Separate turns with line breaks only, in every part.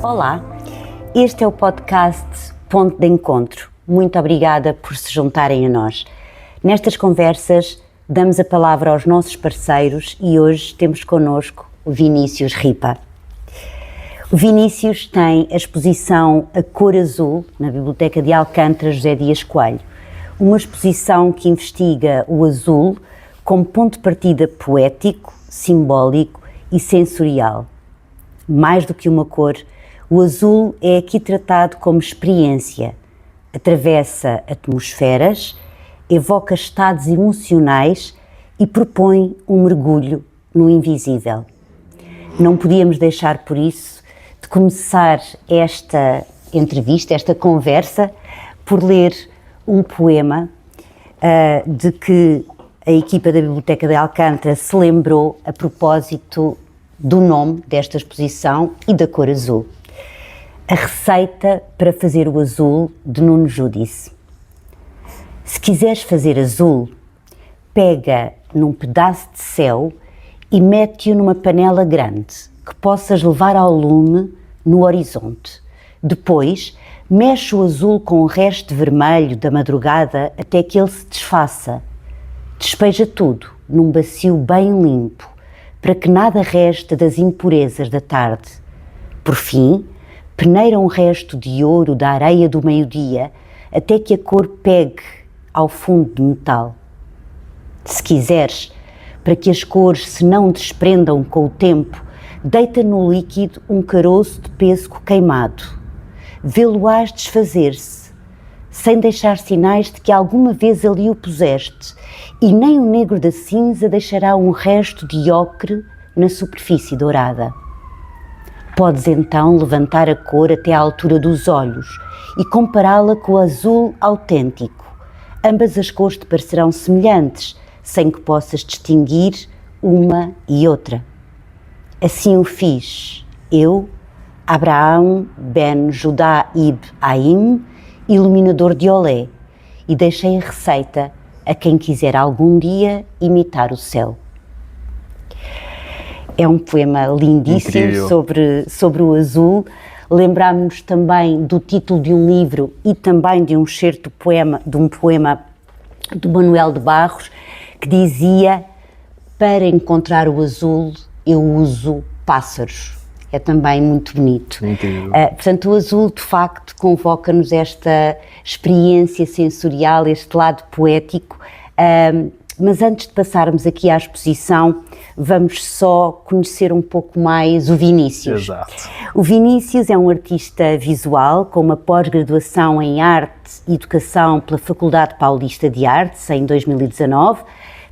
Olá, este é o podcast Ponto de Encontro. Muito obrigada por se juntarem a nós. Nestas conversas damos a palavra aos nossos parceiros e hoje temos connosco o Vinícius Ripa. O Vinícius tem a exposição A Cor Azul na Biblioteca de Alcântara José Dias Coelho, uma exposição que investiga o azul como ponto de partida poético, simbólico e sensorial. Mais do que uma cor, o azul é aqui tratado como experiência, atravessa atmosferas, evoca estados emocionais e propõe um mergulho no invisível. Não podíamos deixar, por isso, de começar esta entrevista, esta conversa, por ler um poema de que a equipa da Biblioteca de Alcântara se lembrou a propósito do nome desta exposição e da cor azul. A receita para fazer o azul, de Nuno Judice. Se quiseres fazer azul, pega num pedaço de céu e mete-o numa panela grande, que possas levar ao lume no horizonte. Depois, mexe o azul com o resto de vermelho da madrugada até que ele se desfaça. Despeja tudo num bacio bem limpo, para que nada reste das impurezas da tarde. Por fim, peneira um resto de ouro da areia do meio-dia até que a cor pegue ao fundo de metal. Se quiseres, para que as cores se não desprendam com o tempo, deita no líquido um caroço de pêssego queimado. Vê-lo-ás desfazer-se, sem deixar sinais de que alguma vez ali o puseste, e nem o negro da cinza deixará um resto de ocre na superfície dourada. Podes então levantar a cor até à altura dos olhos e compará-la com o azul autêntico. Ambas as cores te parecerão semelhantes, sem que possas distinguir uma e outra. Assim o fiz eu, Abraham ben Judá ibn Haim, iluminador de Olé, e deixei a receita a quem quiser algum dia imitar o céu. É um poema lindíssimo sobre o azul. Lembrámos-nos também do título de um livro e também de um excerto de um poema do Manuel de Barros, que dizia: para encontrar o azul eu uso pássaros. É também muito bonito.
Incrível.
Portanto, o azul, de facto, convoca-nos esta experiência sensorial, este lado poético. Mas antes de passarmos aqui à exposição, vamos só conhecer um pouco mais o Vinícius.
Exato.
O Vinícius é um artista visual com uma pós-graduação em Arte e Educação pela Faculdade Paulista de Artes, em 2019.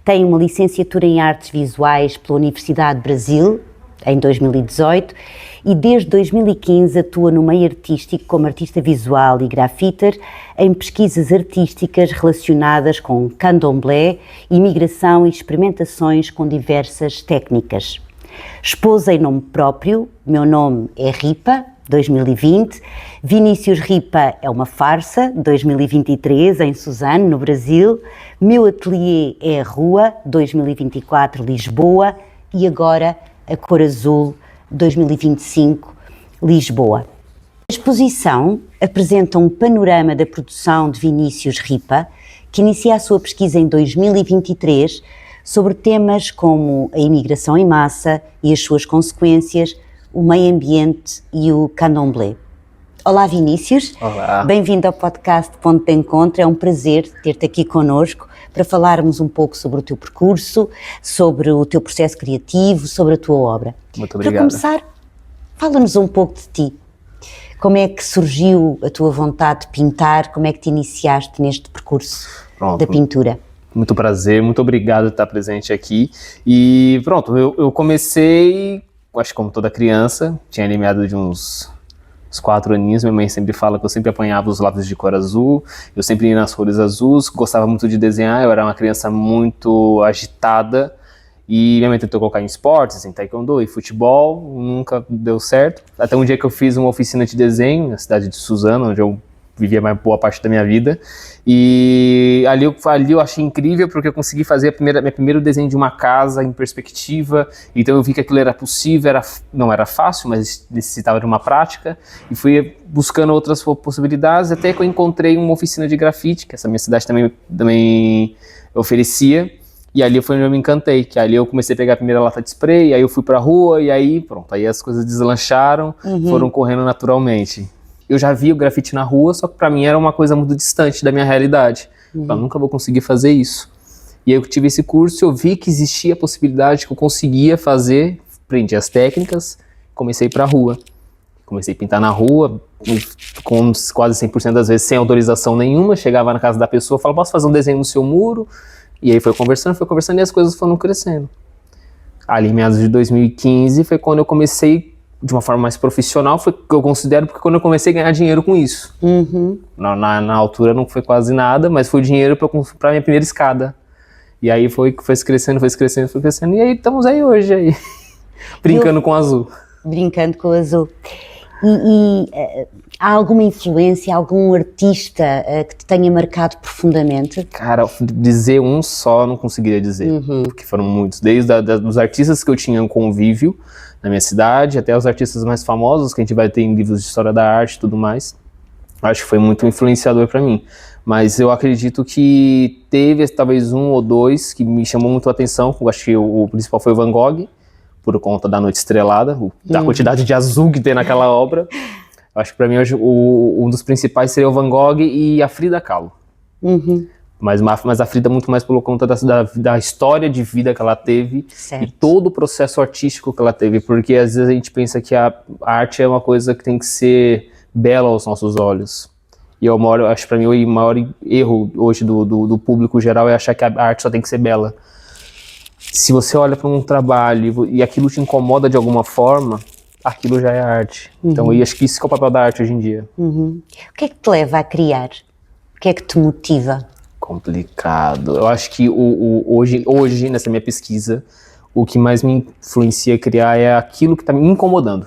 Tem uma licenciatura em Artes Visuais pela Universidade de Brasil, em 2018, e desde 2015 atua no meio artístico como artista visual e grafiter em pesquisas artísticas relacionadas com candomblé, imigração e experimentações com diversas técnicas. Expôs em nome próprio, Meu Nome é Ripa, 2020, Vinícius Ripa é uma farsa, 2023, em Suzano, no Brasil, Meu Ateliê é a Rua, 2024, Lisboa, e agora A Cor Azul, 2025, Lisboa. A exposição apresenta um panorama da produção de Vinícius Ripa, que inicia a sua pesquisa em 2023 sobre temas como a imigração em massa e as suas consequências, o meio ambiente e o candomblé. Olá, Vinícius.
Olá.
Bem-vindo ao podcast Ponto de Encontro. É um prazer ter-te aqui connosco para falarmos um pouco sobre o teu percurso, sobre o teu processo criativo, sobre a tua obra.
Muito obrigado.
Para começar, fala-nos um pouco de ti. Como é que surgiu a tua vontade de pintar? Como é que te iniciaste neste percurso da pintura?
Muito prazer, muito obrigado por estar presente aqui. E pronto, eu comecei, acho que como toda criança, tinha limiado de uns 4 aninhos, minha mãe sempre fala que eu sempre apanhava os lápis de cor azul, eu sempre ia nas cores azuis, gostava muito de desenhar, eu era uma criança muito agitada, e minha mãe tentou colocar em esportes, em taekwondo e futebol, nunca deu certo, até um dia que eu fiz uma oficina de desenho na cidade de Suzano, onde eu vivia mais boa parte da minha vida. E ali eu achei incrível, porque eu consegui fazer meu primeiro desenho de uma casa em perspectiva. Então eu vi que aquilo era possível, não era fácil, mas necessitava de uma prática. E fui buscando outras possibilidades, até que eu encontrei uma oficina de grafite, que essa minha cidade também oferecia. E ali foi onde eu me encantei, que ali eu comecei a pegar a primeira lata de spray, aí eu fui pra rua, e aí pronto, aí as coisas deslancharam, foram correndo naturalmente. Eu já vi o grafite na rua, só que pra mim era uma coisa muito distante da minha realidade. Eu nunca vou conseguir fazer isso. E aí eu tive esse curso, eu vi que existia a possibilidade que eu conseguia fazer, aprendi as técnicas, comecei pra rua. Comecei a pintar na rua, com quase 100% das vezes sem autorização nenhuma, chegava na casa da pessoa, falava, posso fazer um desenho no seu muro? E aí foi conversando e as coisas foram crescendo. Ali em meados de 2015 foi quando eu comecei de uma forma mais profissional, foi que eu considero, porque quando eu comecei a ganhar dinheiro com isso. Na altura não foi quase nada, mas foi dinheiro para comprar minha primeira escada. E aí foi crescendo, e aí estamos aí hoje, aí, brincando com o azul.
Brincando com o azul. Há alguma influência, algum artista que te tenha marcado profundamente?
Cara, dizer um só não conseguiria dizer, porque foram muitos. Desde dos artistas que eu tinha um convívio na minha cidade, até os artistas mais famosos, que a gente vai ter em livros de história da arte e tudo mais. Acho que foi muito influenciador para mim. Mas eu acredito que teve talvez um ou dois que me chamou muito a atenção. Eu acho que o principal foi o Van Gogh, por conta da Noite Estrelada, da quantidade de azul que tem naquela obra. Acho que para mim hoje um dos principais seria o Van Gogh e a Frida Kahlo. Mas a Frida muito mais por conta da história de vida que ela teve, certo, e todo o processo artístico que ela teve, porque às vezes a gente pensa que a arte é uma coisa que tem que ser bela aos nossos olhos. E acho que para mim o maior erro hoje do público geral é achar que a arte só tem que ser bela. Se você olha para um trabalho e aquilo te incomoda de alguma forma, aquilo já é arte. Então, eu acho que isso que é o papel da arte hoje em dia.
O que é que te leva a criar? O que é que te motiva?
Complicado. Eu acho que hoje, nessa minha pesquisa, o que mais me influencia a criar é aquilo que está me incomodando.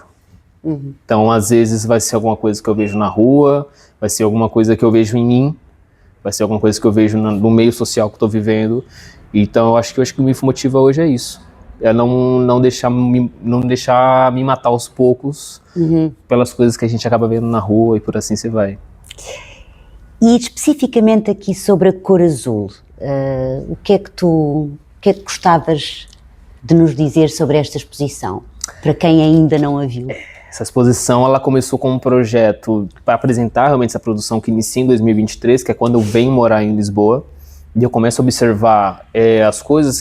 Então, às vezes, vai ser alguma coisa que eu vejo na rua, vai ser alguma coisa que eu vejo em mim, vai ser alguma coisa que eu vejo no meio social que eu estou vivendo. Então, eu acho que o que me motiva hoje é isso. É não deixar me matar aos poucos pelas coisas que a gente acaba vendo na rua e por assim se vai.
E especificamente aqui sobre a cor azul, o que é que gostavas de nos dizer sobre esta exposição, para quem ainda não a viu?
Essa exposição, ela começou como um projeto para apresentar realmente essa produção que inicia em 2023, que é quando eu venho morar em Lisboa. E eu começo a observar as coisas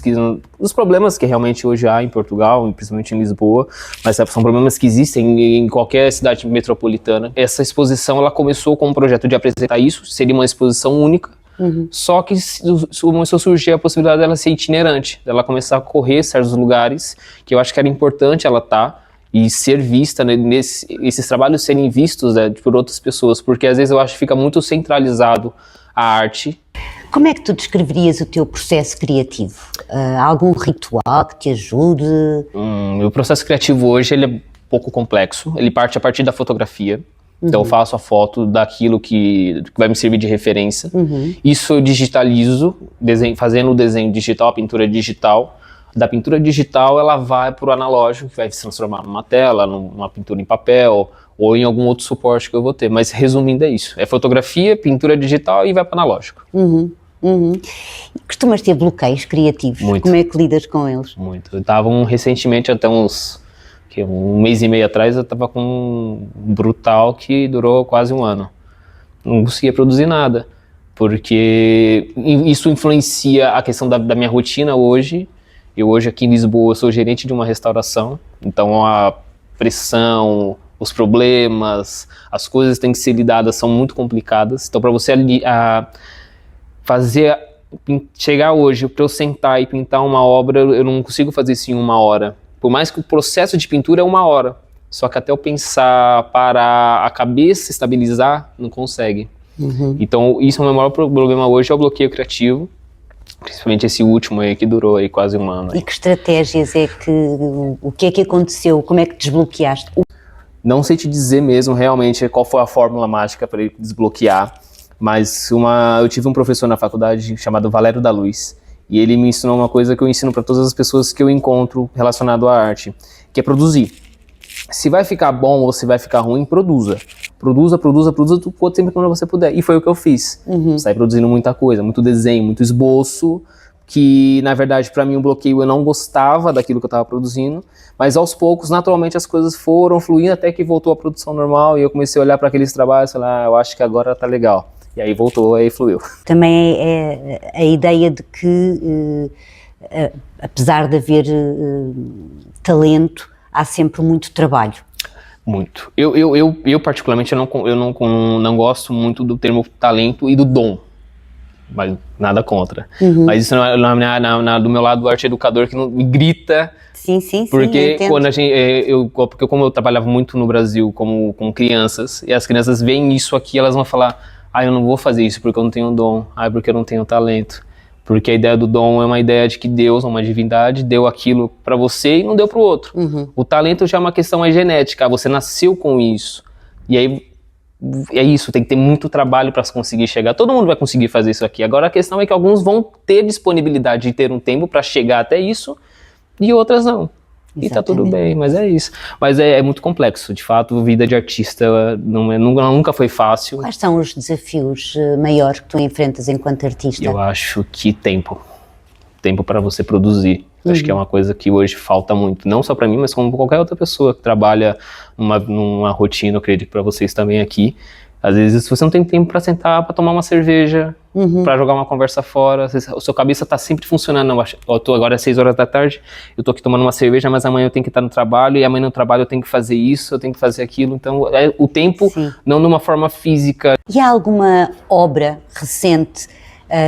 os problemas que realmente hoje há em Portugal, principalmente em Lisboa, mas são problemas que existem em qualquer cidade metropolitana. Essa exposição, ela começou com um projeto de apresentar isso, seria uma exposição única, só que começou a surgir a possibilidade dela ser itinerante, dela começar a correr certos lugares, que eu acho que era importante ela estar e ser vista, né, esses trabalhos serem vistos, né, por outras pessoas, porque às vezes eu acho que fica muito centralizado a arte.
Como é que tu descreverias o teu processo criativo? Algum ritual que te ajude?
O processo criativo hoje ele é um pouco complexo. Ele parte a partir da fotografia. Então eu faço a foto daquilo que vai me servir de referência. Isso eu digitalizo, fazendo o desenho digital, a pintura digital. Da pintura digital ela vai para o analógico, que vai se transformar numa tela, numa pintura em papel ou em algum outro suporte que eu vou ter. Mas resumindo é isso. É fotografia, pintura digital e vai para o analógico.
Costumas ter bloqueios criativos?
Muito.
Como é que lidas com eles?
Muito. Eu estava recentemente, até um mês e meio atrás, eu estava com um brutal que durou quase um ano. Não conseguia produzir nada, porque isso influencia a questão da minha rotina hoje. Eu hoje aqui em Lisboa sou gerente de uma restauração, então a pressão, os problemas, as coisas que têm que ser lidadas são muito complicadas. Então para você chegar hoje, para eu sentar e pintar uma obra, eu não consigo fazer isso em uma hora. Por mais que o processo de pintura é uma hora, só que até eu pensar, para a cabeça estabilizar, não consegue. Então isso é o meu maior problema hoje, é o bloqueio criativo, principalmente esse último aí que durou aí quase um ano.
E que estratégias o que é que aconteceu? Como é que desbloqueaste?
Não sei te dizer mesmo realmente qual foi a fórmula mágica para ele desbloquear, mas eu tive um professor na faculdade chamado Valério da Luz, e ele me ensinou uma coisa que eu ensino para todas as pessoas que eu encontro relacionado à arte, que é produzir. Se vai ficar bom ou se vai ficar ruim, produza. Produza o quanto tempo quando você puder. E foi o que eu fiz. Saí produzindo muita coisa, muito desenho, muito esboço, que na verdade para mim o bloqueio, eu não gostava daquilo que eu estava produzindo, mas aos poucos, naturalmente, as coisas foram fluindo até que voltou a produção normal e eu comecei a olhar para aqueles trabalhos e falar, eu acho que agora tá legal. E aí voltou, aí fluiu.
Também é a ideia de que, apesar de haver talento, há sempre muito trabalho.
Muito. Eu particularmente, eu não gosto muito do termo talento e do dom. Mas nada contra. Mas isso do meu lado, o arte educador que não me grita.
Sim,
porque quando porque como eu trabalhava muito no Brasil com crianças, e as crianças veem isso aqui, elas vão falar, eu não vou fazer isso porque eu não tenho dom, porque eu não tenho talento. Porque a ideia do dom é uma ideia de que Deus, uma divindade, deu aquilo para você e não deu para o outro. O talento já é uma questão mais genética, você nasceu com isso. E aí é isso, tem que ter muito trabalho para conseguir chegar. Todo mundo vai conseguir fazer isso aqui. Agora a questão é que alguns vão ter disponibilidade de ter um tempo para chegar até isso e outras não. Exatamente. E tá tudo bem, mas é isso. Mas é muito complexo, de fato, a vida de artista nunca foi fácil.
Quais são os desafios maiores que tu enfrentas enquanto artista?
Eu acho que tempo para você produzir. Acho que é uma coisa que hoje falta muito, não só para mim, mas como qualquer outra pessoa que trabalha numa rotina, eu acredito que para vocês também aqui. Às vezes você não tem tempo para sentar, para tomar uma cerveja, para jogar uma conversa fora, a sua cabeça tá sempre funcionando. Eu tô agora às 6 horas da tarde, eu tô aqui tomando uma cerveja, mas amanhã eu tenho que estar no trabalho, e amanhã no trabalho eu tenho que fazer isso, eu tenho que fazer aquilo. Então, o tempo, não de uma forma física.
E há alguma obra recente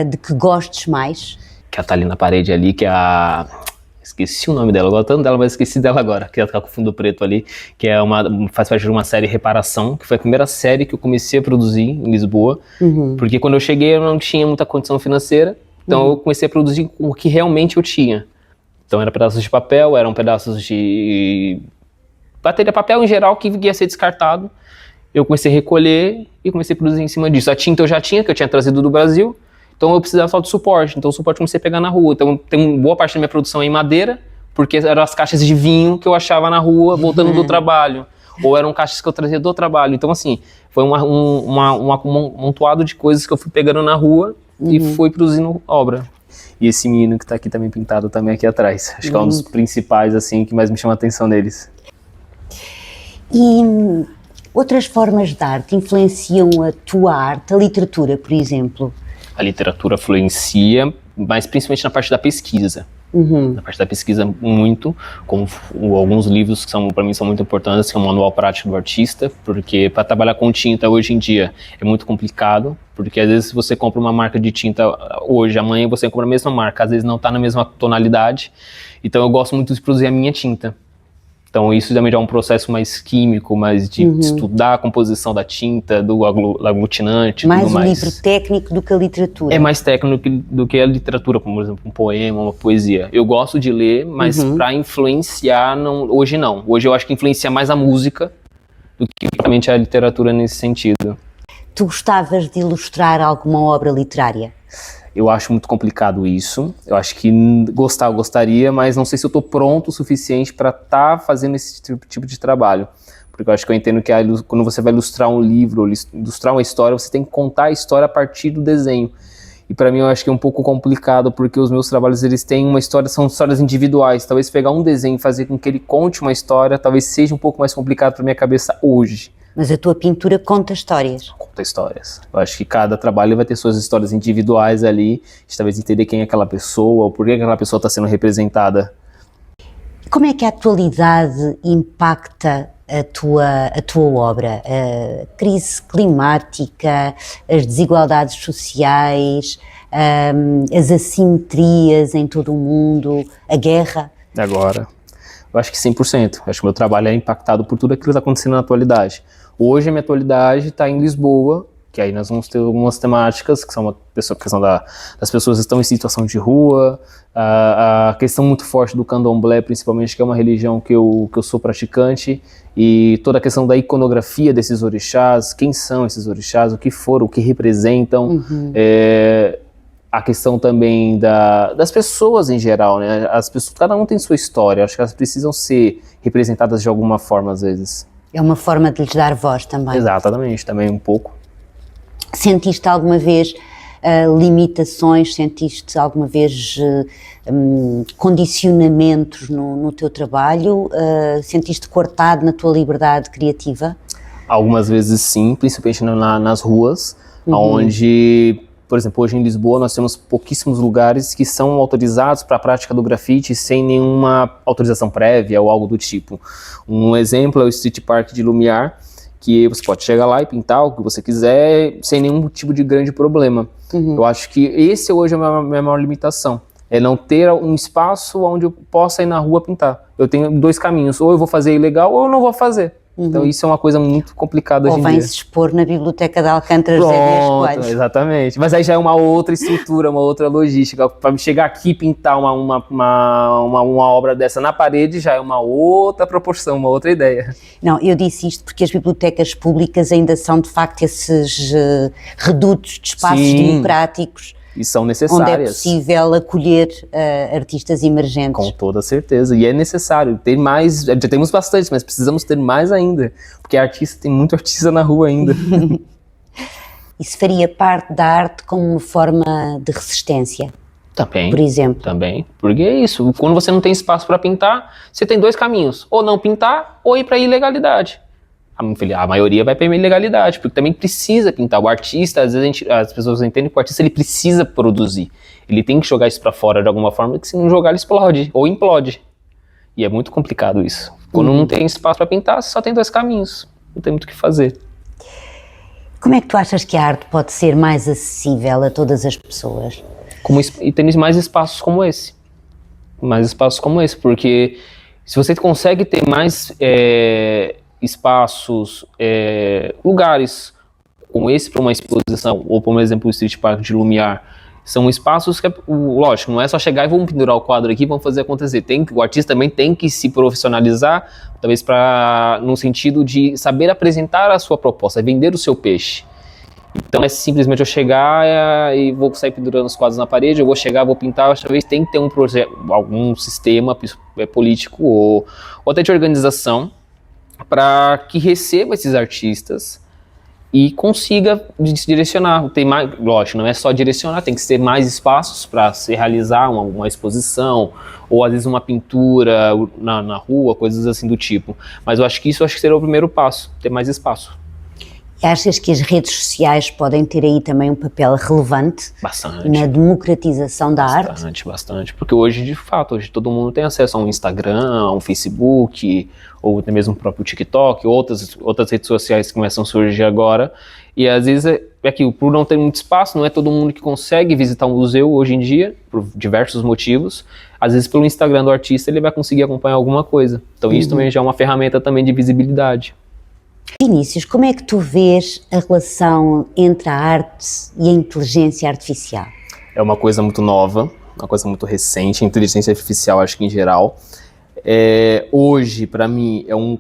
de que gostes mais?
Que tá ali na parede ali, que é a... Esqueci o nome dela, eu gosto tanto dela, mas esqueci dela agora, que ela tá com o fundo preto ali, que faz parte de uma série Reparação, que foi a primeira série que eu comecei a produzir em Lisboa, porque quando eu cheguei eu não tinha muita condição financeira, então eu comecei a produzir com o que realmente eu tinha. Então eram pedaços de papel, eram pedaços de bateria, papel em geral que ia ser descartado. Eu comecei a recolher e comecei a produzir em cima disso. A tinta eu já tinha, que eu tinha trazido do Brasil, então eu precisava só de suporte, então o suporte eu comecei a pegar na rua. Então tem boa parte da minha produção em madeira, porque eram as caixas de vinho que eu achava na rua voltando do trabalho, ou eram caixas que eu trazia do trabalho. Então assim, foi um amontoado de coisas que eu fui pegando na rua e fui produzindo obra. E esse menino que tá aqui também pintado também aqui atrás, acho que é um dos principais assim que mais me chama a atenção deles.
E outras formas de arte influenciam a tua arte, a literatura, por exemplo?
A literatura influencia, mas principalmente na parte da pesquisa. Na parte da pesquisa muito, como alguns livros que para mim são muito importantes, que é o Manual Prático do Artista, porque para trabalhar com tinta hoje em dia é muito complicado, porque às vezes você compra uma marca de tinta hoje, amanhã você compra a mesma marca, às vezes não está na mesma tonalidade, então eu gosto muito de produzir a minha tinta. Então isso também já é um processo mais químico, mais de estudar a composição da tinta, do aglutinante,
mais
tudo mais.
Mais um livro técnico do que a literatura.
É mais técnico do que a literatura, como por exemplo um poema, uma poesia. Eu gosto de ler, mas para influenciar, hoje não. Hoje eu acho que influencia mais a música do que realmente a literatura nesse sentido.
Tu gostavas de ilustrar alguma obra literária?
Eu acho muito complicado isso. Eu acho que eu gostaria, mas não sei se eu estou pronto o suficiente para estar fazendo esse tipo de trabalho. Porque eu acho que eu entendo que quando você vai ilustrar um livro, ou ilustrar uma história, você tem que contar a história a partir do desenho. E para mim eu acho que é um pouco complicado, porque os meus trabalhos eles têm uma história, são histórias individuais. Talvez pegar um desenho e fazer com que ele conte uma história, talvez seja um pouco mais complicado para minha cabeça hoje.
Mas a tua pintura conta histórias.
Conta histórias. Eu acho que cada trabalho vai ter suas histórias individuais ali, de talvez entender quem é aquela pessoa, ou por que aquela pessoa está sendo representada.
Como é que a atualidade impacta a tua obra? A crise climática, as desigualdades sociais, as assimetrias em todo o mundo, a guerra?
Agora, eu acho que 100%. Eu acho que o meu trabalho é impactado por tudo aquilo que está acontecendo na atualidade. Hoje a minha atualidade está em Lisboa, que aí nós vamos ter algumas temáticas, que são a questão das pessoas que estão em situação de rua, a questão muito forte do candomblé, principalmente, que é uma religião que eu sou praticante, e toda a questão da iconografia desses orixás, quem são esses orixás, o que foram, o que representam, a questão também das pessoas em geral, né? As pessoas, cada um tem sua história, acho que elas precisam ser representadas de alguma forma às vezes.
É uma forma de lhes dar voz também.
Exatamente, também um pouco.
Sentiste alguma vez limitações, sentiste alguma vez condicionamentos no teu trabalho? Sentiste cortado na tua liberdade criativa?
Algumas vezes sim, principalmente nas ruas, onde, por exemplo, hoje em Lisboa nós temos pouquíssimos lugares que são autorizados para a prática do grafite sem nenhuma autorização prévia ou algo do tipo. Um exemplo é o Street Park de Lumiar, que você pode chegar lá e pintar o que você quiser sem nenhum tipo de grande problema. Eu acho que esse hoje é a minha maior limitação, é não ter um espaço onde eu possa ir na rua pintar. Eu tenho dois caminhos, ou eu vou fazer ilegal ou eu não vou fazer. Então isso é uma coisa muito complicada hoje em dia.
Ou vem-se expor na Biblioteca de Alcântara José Dias Coelho.
Exatamente. Mas aí já é uma outra estrutura, uma outra logística. Para chegar aqui e pintar uma obra dessa na parede já é uma outra proporção, uma outra ideia.
Não, eu disse isto porque as bibliotecas públicas ainda são de facto esses redutos de espaços democráticos.
E são necessárias.
Onde é possível acolher artistas emergentes.
Com toda certeza. E é necessário ter mais. Já temos bastante, mas precisamos ter mais ainda. Porque tem muito artista na rua ainda.
Isso faria parte da arte como uma forma de resistência?
Também.
Por exemplo.
Também. Porque é isso. Quando você não tem espaço para pintar, você tem dois caminhos. Ou não pintar, ou ir para a ilegalidade. A maioria vai para a ilegalidade, porque também precisa pintar. O artista, às vezes as pessoas entendem que o artista ele precisa produzir. Ele tem que jogar isso para fora de alguma forma, porque se não jogar ele explode ou implode. E é muito complicado isso. Quando não tem espaço para pintar, só tem dois caminhos. Não tem muito o que fazer.
Como é que tu achas que a arte pode ser mais acessível a todas as pessoas?
E ter mais espaços como esse. Mais espaços como esse, porque se você consegue ter mais espaços, lugares como esse para uma exposição, ou por exemplo o Street Park de Lumiar, são espaços que, lógico, não é só chegar e vamos pendurar o quadro aqui, vamos fazer acontecer. O artista também tem que se profissionalizar, talvez no sentido de saber apresentar a sua proposta, vender o seu peixe. Então é simplesmente eu chegar e vou sair pendurando os quadros na parede, eu vou chegar, vou pintar, talvez tem que ter um projeto, algum sistema político ou até de organização, para que receba esses artistas e consiga direcionar. Tem mais, lógico, não é só direcionar, tem que ter mais espaços para se realizar uma exposição, ou às vezes uma pintura na rua, coisas assim do tipo. Mas eu acho que seria o primeiro passo, ter mais espaço.
E achas que as redes sociais podem ter aí também um papel relevante na democratização da arte?
Bastante, porque hoje, de fato, todo mundo tem acesso a um Instagram, a um Facebook, ou até mesmo o próprio TikTok, outras redes sociais que começam a surgir agora, e às vezes por não ter muito espaço, não é todo mundo que consegue visitar um museu hoje em dia, por diversos motivos. Às vezes pelo Instagram do artista ele vai conseguir acompanhar alguma coisa, então isso também já é uma ferramenta também de visibilidade.
Vinícius, como é que tu vês a relação entre a arte e a inteligência artificial?
É uma coisa muito nova, uma coisa muito recente, a inteligência artificial acho que em geral. Hoje, para mim, é um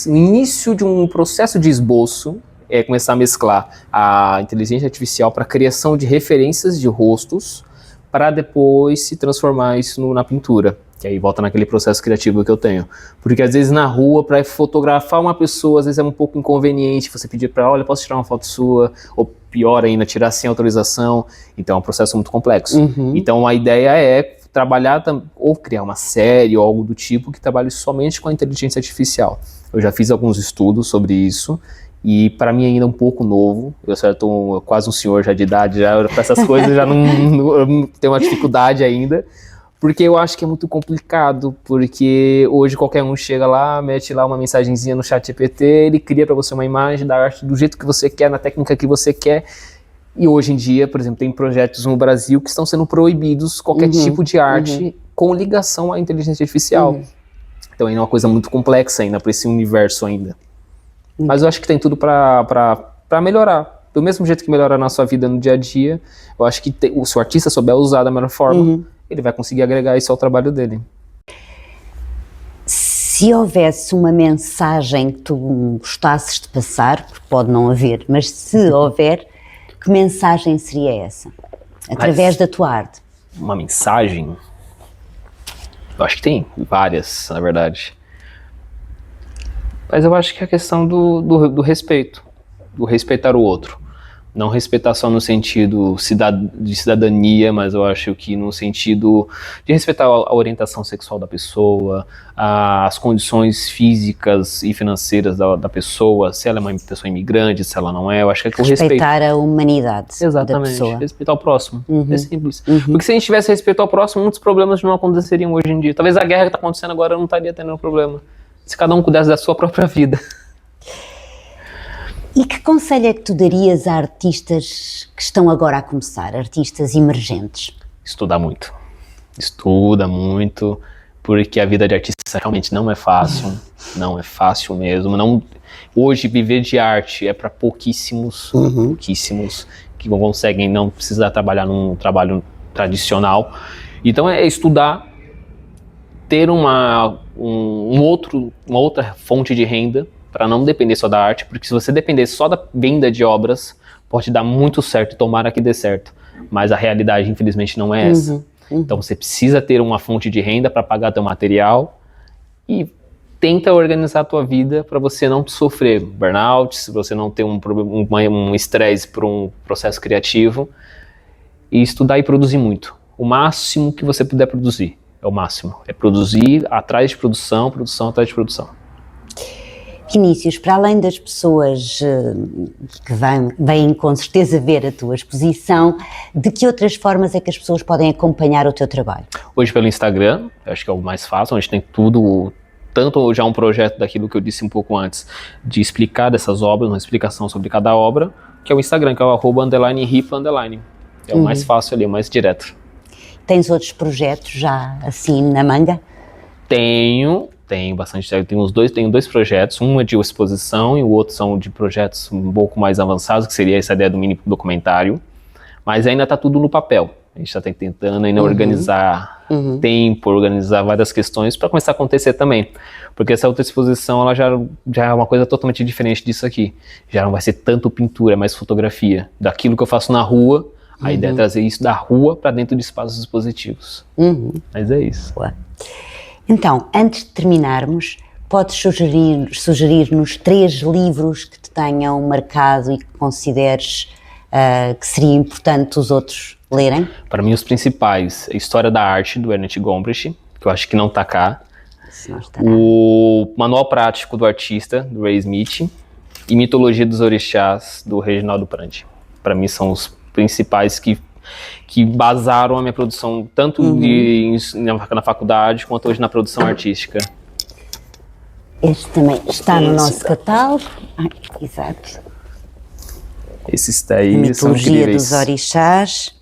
início de um processo de esboço, começar a mesclar a inteligência artificial para a criação de referências de rostos, para depois se transformar isso na pintura. Que aí volta naquele processo criativo que eu tenho. Porque às vezes na rua, para fotografar uma pessoa, às vezes é um pouco inconveniente você pedir para ela, olha, posso tirar uma foto sua? Ou pior ainda, tirar sem autorização. Então é um processo muito complexo. Então a ideia é trabalhar, ou criar uma série ou algo do tipo que trabalhe somente com a inteligência artificial. Eu já fiz alguns estudos sobre isso, e para mim ainda é um pouco novo. Eu sou quase um senhor já de idade, para essas coisas já não tenho uma dificuldade ainda. Porque eu acho que é muito complicado, porque hoje qualquer um chega lá, mete lá uma mensagenzinha no chat GPT, ele cria para você uma imagem da arte do jeito que você quer, na técnica que você quer. E hoje em dia, por exemplo, tem projetos no Brasil que estão sendo proibidos qualquer tipo de arte com ligação à inteligência artificial. Então é uma coisa muito complexa ainda para esse universo ainda. Mas eu acho que tem tudo para melhorar. do mesmo jeito que melhora a nossa vida no dia a dia, eu acho que se o artista souber usar da melhor forma, ele vai conseguir agregar isso ao trabalho dele.
Se houvesse uma mensagem que tu gostasses de passar, porque pode não haver, mas se houver, que mensagem seria essa? Através da tua arte.
Uma mensagem? Eu acho que tem várias, na verdade. Mas eu acho que é a questão do respeito, do respeitar o outro. Não respeitar só no sentido de cidadania, mas eu acho que no sentido de respeitar a orientação sexual da pessoa, as condições físicas e financeiras da pessoa, se ela é uma pessoa imigrante, se ela não é, eu acho que é o respeito.
Respeitar a humanidade da pessoa.
Respeitar o próximo, é simples. Porque se a gente tivesse respeito ao próximo, muitos problemas não aconteceriam hoje em dia. Talvez a guerra que está acontecendo agora não estaria tendo problema, se cada um cuidasse da sua própria vida.
E que conselho é que tu darias a artistas que estão agora a começar, artistas emergentes?
Estuda muito, porque a vida de artista realmente não é fácil, não é fácil mesmo. Hoje viver de arte é para pouquíssimos que conseguem não precisar trabalhar num trabalho tradicional. Então é estudar, ter uma outra fonte de renda, para não depender só da arte, porque se você depender só da venda de obras, pode dar muito certo, tomara que dê certo, mas a realidade infelizmente não é essa. Então você precisa ter uma fonte de renda para pagar teu material e tenta organizar a tua vida para você não sofrer burnout, se você não ter um estresse por um processo criativo, e estudar e produzir muito, o máximo que você puder produzir, é o máximo, é produzir atrás de produção atrás de produção.
Vinícius, para além das pessoas que vêm com certeza ver a tua exposição, de que outras formas é que as pessoas podem acompanhar o teu trabalho?
Hoje pelo Instagram, acho que é o mais fácil, onde tem tudo, tanto já um projeto daquilo que eu disse um pouco antes, de explicar dessas obras, uma explicação sobre cada obra, que é o Instagram, que é o @_ripa_. É o mais fácil ali, o mais direto.
Tens outros projetos já assim na manga?
Tenho bastante, tenho dois projetos, um é de exposição e o outro são de projetos um pouco mais avançados, que seria essa ideia do mini documentário, mas ainda está tudo no papel. A gente está tentando ainda organizar tempo, organizar várias questões para começar a acontecer também, porque essa outra exposição ela já é uma coisa totalmente diferente disso aqui, já não vai ser tanto pintura, é mais fotografia, daquilo que eu faço na rua, a ideia é trazer isso da rua para dentro de espaços expositivos, mas é isso.
Boa. Então, antes de terminarmos, podes sugerir-nos 3 livros que te tenham marcado e que consideres que seria importante os outros lerem?
Para mim, os principais, a História da Arte, do Ernest Gombrich, que eu acho que não está cá, o Manual Prático do Artista, do Ray Smith, e Mitologia dos Orixás, do Reginaldo Prandi. Para mim, são os principais que basaram a minha produção, tanto na faculdade, quanto hoje na produção artística.
Este também está no nosso catálogo. Exato.
Esses daí
Mitologia
são incríveis.
dos Orixás.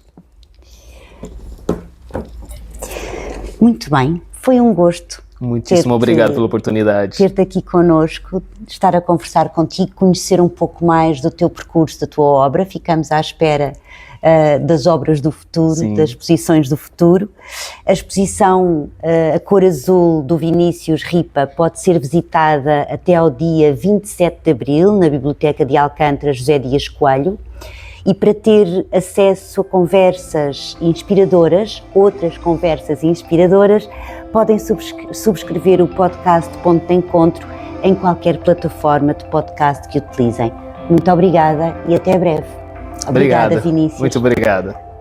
Muito bem, foi um gosto.
Muitíssimo obrigado pela oportunidade.
Ter-te aqui connosco, estar a conversar contigo, conhecer um pouco mais do teu percurso, da tua obra. Ficamos à espera das obras do futuro, sim, das exposições do futuro. A exposição A Cor Azul do Vinícius Ripa pode ser visitada até ao dia 27 de Abril na Biblioteca de Alcântara José Dias Coelho. E para ter acesso a conversas inspiradoras, outras conversas inspiradoras, podem subscrever o podcast Ponto de Encontro em qualquer plataforma de podcast que utilizem. Muito obrigada e até breve. Obrigada, Vinícius.
Muito obrigada.